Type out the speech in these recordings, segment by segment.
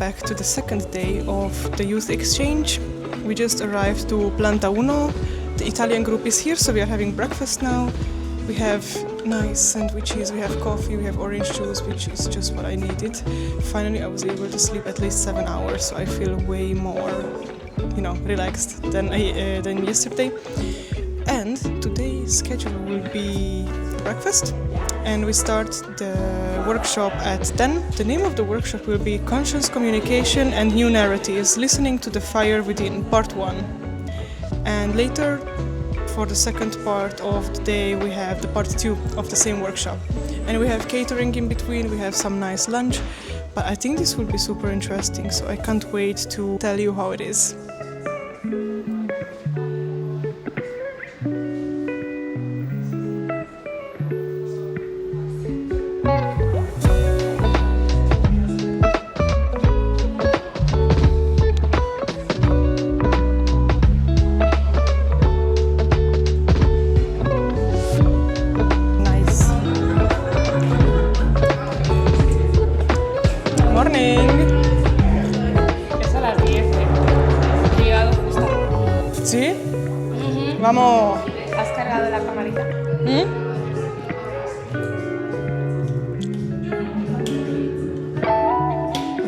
back to the second day of the youth exchange. We just arrived to Planta Uno. The Italian group is here, so we are having breakfast now. We have nice sandwiches, we have coffee, we have orange juice, which is just what I needed. Finally, I was able to sleep at least 7 hours, so I feel way more, relaxed than yesterday. And today's schedule will be breakfast, and we start the workshop at 10. The name of the workshop will be Conscious Communication and New Narratives, Listening to the Fire Within, Part 1. And later, for the second part of the day, we have the part 2 of the same workshop. And we have catering in between, we have some nice lunch, but I think this will be super interesting, so I can't wait to tell you how it is. ¿Sí? Vamos. ¿Has cargado la camarita?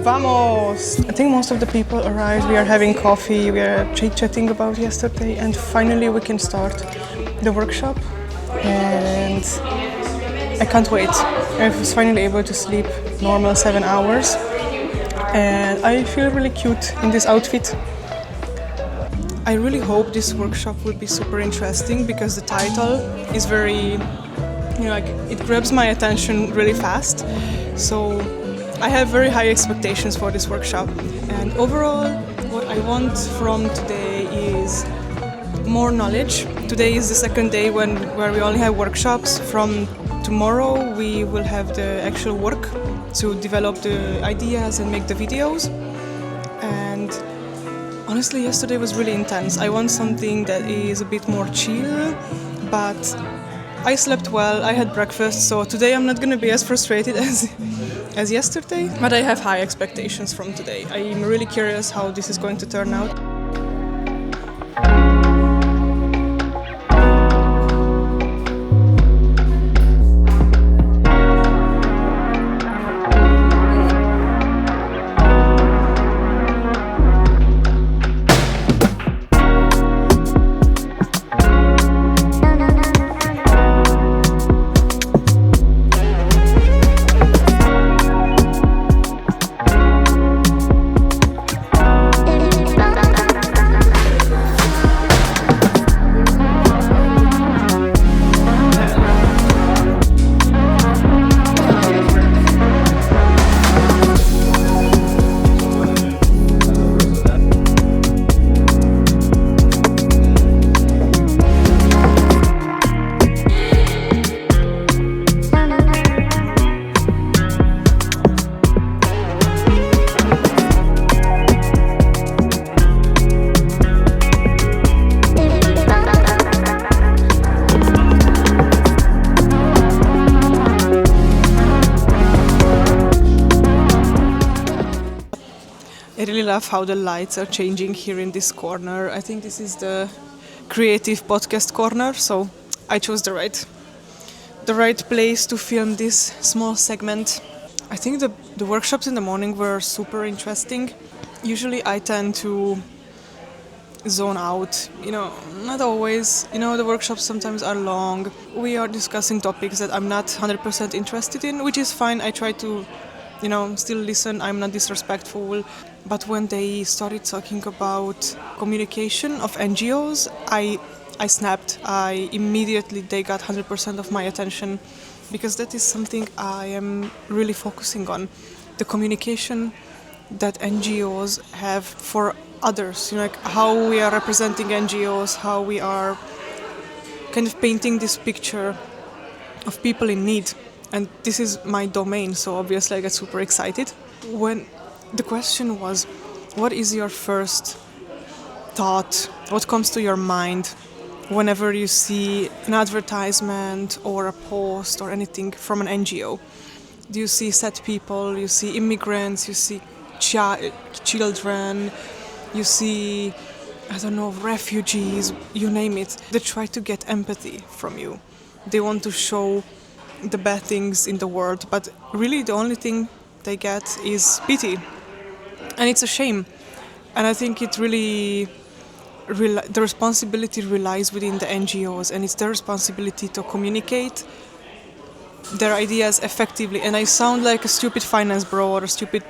Vamos! I think most of the people arrived. We are having coffee, we are chit-chatting about yesterday, and finally we can start the workshop. And I can't wait. I was finally able to sleep normal 7 hours. And I feel really cute in this outfit. I really hope this workshop will be super interesting because the title is very, it grabs my attention really fast. So I have very high expectations for this workshop. And overall, what I want from today is more knowledge. Today is the second day where we only have workshops. From tomorrow, we will have the actual work to develop the ideas and make the videos. And honestly, yesterday was really intense. I want something that is a bit more chill, but I slept well, I had breakfast, so today I'm not going to be as frustrated as yesterday, but I have high expectations from today. I'm really curious how this is going to turn out. I really love how the lights are changing here in this corner. I think this is the creative podcast corner, so I chose the right place to film this small segment. I think the workshops in the morning were super interesting. Usually I tend to zone out, not always. The workshops sometimes are long. We are discussing topics that I'm not 100% interested in, which is fine. I try to still listen, I'm not disrespectful. But when they started talking about communication of NGOs, I snapped. They got 100% of my attention, because that is something I am really focusing on. The communication that NGOs have for others, how we are representing NGOs, how we are kind of painting this picture of people in need. And this is my domain, so obviously I get super excited. When the question was, what is your first thought? What comes to your mind whenever you see an advertisement or a post or anything from an NGO? Do you see sad people, you see immigrants, you see children, you see, I don't know, refugees, you name it. They try to get empathy from you. They want to show the bad things in the world, but really the only thing they get is pity. And it's a shame. And I think it really, the responsibility relies within the NGOs, and it's their responsibility to communicate their ideas effectively. And I sound like a stupid finance bro or a stupid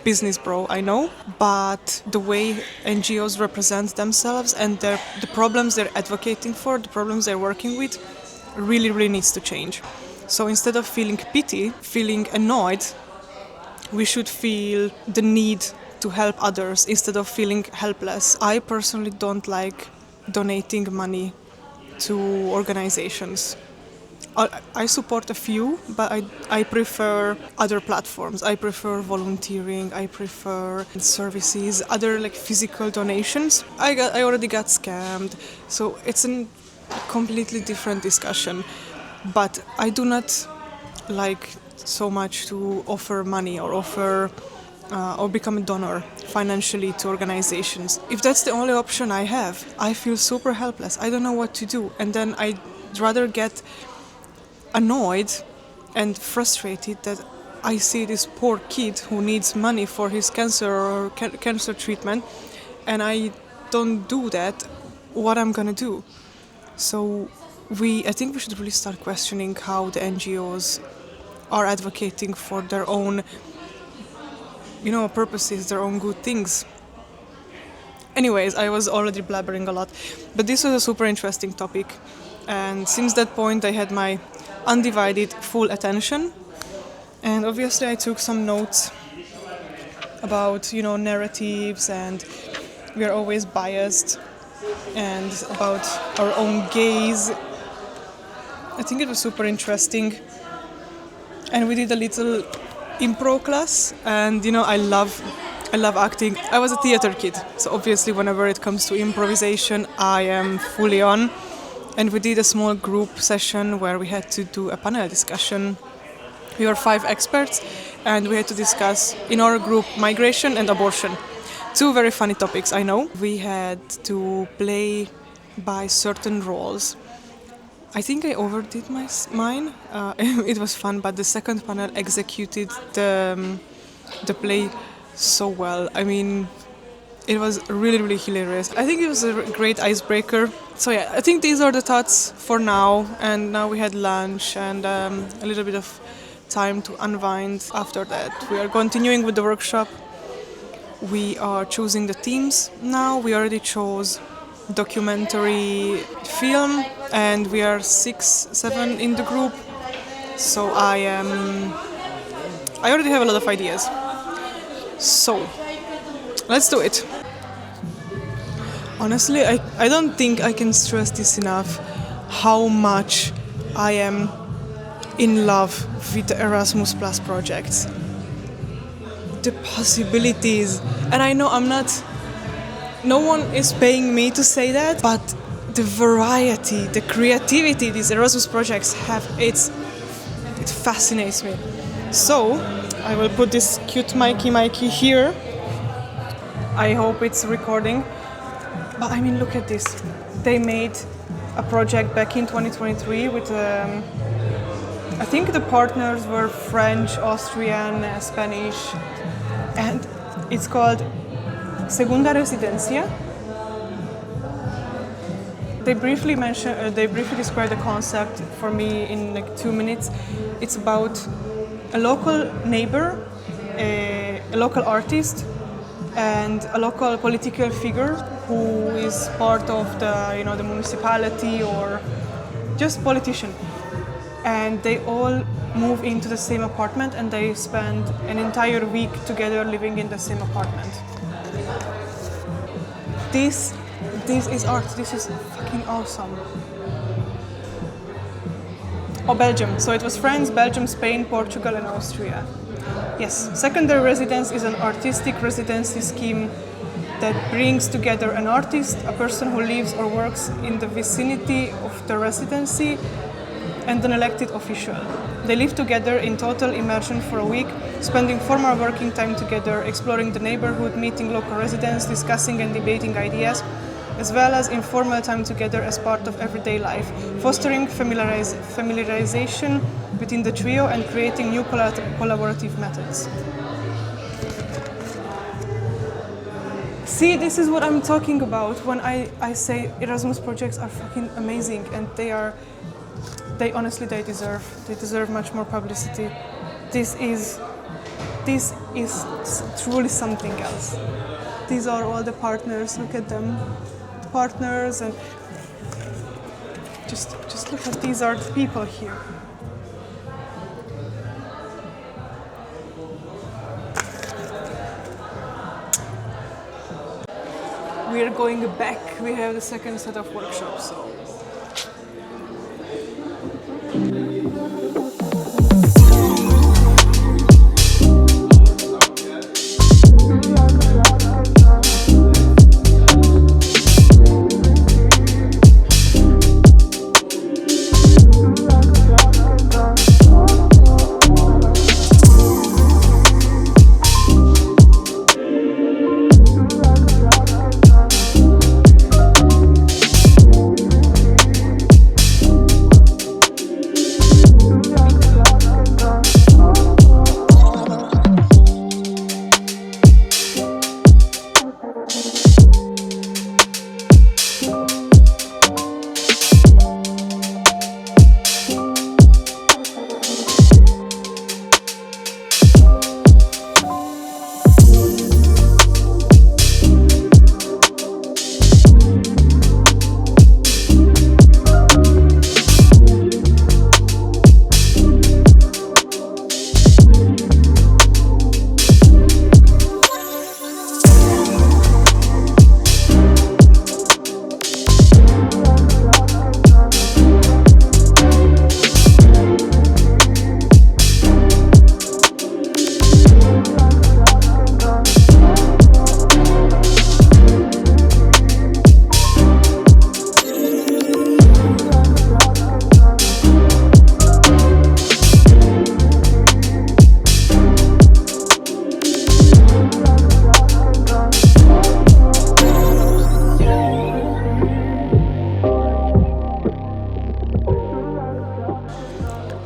business bro, I know, but the way NGOs represent themselves and the problems they're advocating for, the problems they're working with, really, really needs to change. So instead of feeling pity, feeling annoyed, we should feel the need to help others instead of feeling helpless. I personally don't like donating money to organizations. I support a few, but I prefer other platforms. I prefer volunteering, I prefer services, other like physical donations. I already got scammed, so it's a completely different discussion. But I do not like so much to offer money or offer or become a donor financially to organizations. If that's the only option I have, I feel super helpless. I don't know what to do, and then I'd rather get annoyed and frustrated that I see this poor kid who needs money for his cancer or cancer treatment, and I don't do that. What I'm gonna do? So I think we should really start questioning how the NGOs are advocating for their own, purposes, their own good things. Anyways, I was already blabbering a lot, but this was a super interesting topic, and since that point I had my undivided full attention, and obviously I took some notes about narratives, and we are always biased, and about our own gaze. I think it was super interesting, and we did a little improv class, and I love acting. I was a theater kid, so obviously whenever it comes to improvisation I am fully on. And we did a small group session where we had to do a panel discussion. We were 5 experts, and we had to discuss, in our group, migration and abortion. 2 very funny topics, I know. We had to play by certain roles. I think I overdid mine. It was fun, but the second panel executed the play so well. I mean, it was really, really hilarious. I think it was a great icebreaker. So yeah, I think these are the thoughts for now. And now we had lunch and a little bit of time to unwind. After that, we are continuing with the workshop. We are choosing the themes now. We already chose documentary film, and we are 6-7 in the group. So I already have a lot of ideas. So let's do it. Honestly, I don't think I can stress this enough, how much I am in love with the Erasmus Plus projects. The possibilities. And I know no one is paying me to say that, but the variety, the creativity these Erasmus projects have, it fascinates me. So, I will put this cute Mikey here. I hope it's recording. But I mean, look at this. They made a project back in 2023 with, I think the partners were French, Austrian, Spanish, and it's called Segunda Residencia. They briefly described the concept for me in like 2 minutes. It's about a local neighbor, a local artist, and a local political figure who is part of the municipality or just politician. And they all move into the same apartment, and they spend an entire week together living in the same apartment. This is art. This is fucking awesome. Oh, Belgium. So it was France, Belgium, Spain, Portugal, and Austria. Yes, secondary residence is an artistic residency scheme that brings together an artist, a person who lives or works in the vicinity of the residency, and an elected official. They live together in total immersion for a week, spending formal working time together, exploring the neighborhood, meeting local residents, discussing and debating ideas, as well as informal time together as part of everyday life, fostering familiarization within the trio and creating new collaborative methods. See, this is what I'm talking about when I say Erasmus projects are fucking amazing, and they honestly deserve much more publicity. This is truly something else. These are all the partners. Look at them, the partners, and just look at these are the people here. We are going back. We have the second set of workshops. So.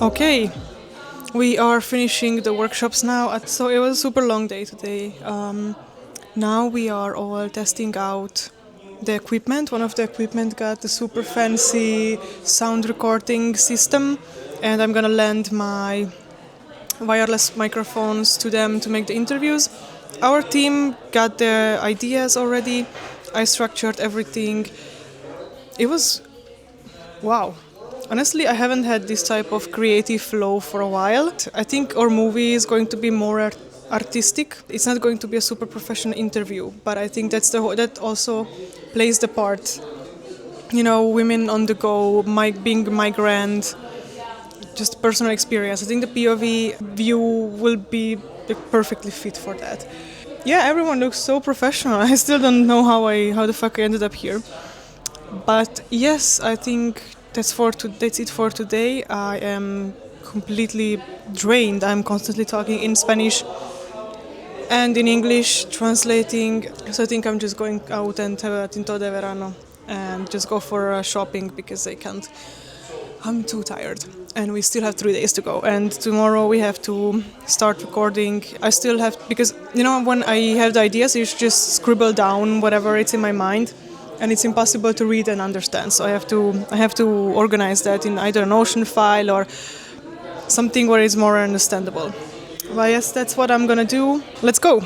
Okay, we are finishing the workshops now. So it was a super long day today. Now we are all testing out the equipment. One of the equipment got a super fancy sound recording system, and I'm gonna lend my wireless microphones to them to make the interviews. Our team got the ideas already. I structured everything. It was wow. Honestly, I haven't had this type of creative flow for a while. I think our movie is going to be more artistic. It's not going to be a super professional interview, but I think that also plays the part. You know, women on the go, being migrant, just personal experience. I think the POV view will be perfectly fit for that. Yeah, everyone looks so professional. I still don't know how the fuck I ended up here. But yes, I think that's it for today. I am completely drained. I'm constantly talking in Spanish and in English, translating. So I think I'm just going out and have a tinto de verano and just go for shopping because I can't. I'm too tired. And we still have 3 days to go. And tomorrow we have to start recording. I still have, because, you know, when I have the ideas, you just scribble down whatever it's in my mind. And it's impossible to read and understand. So I have to organize that in either an Ocean file or something where it's more understandable. But yes, that's what I'm gonna do. Let's go!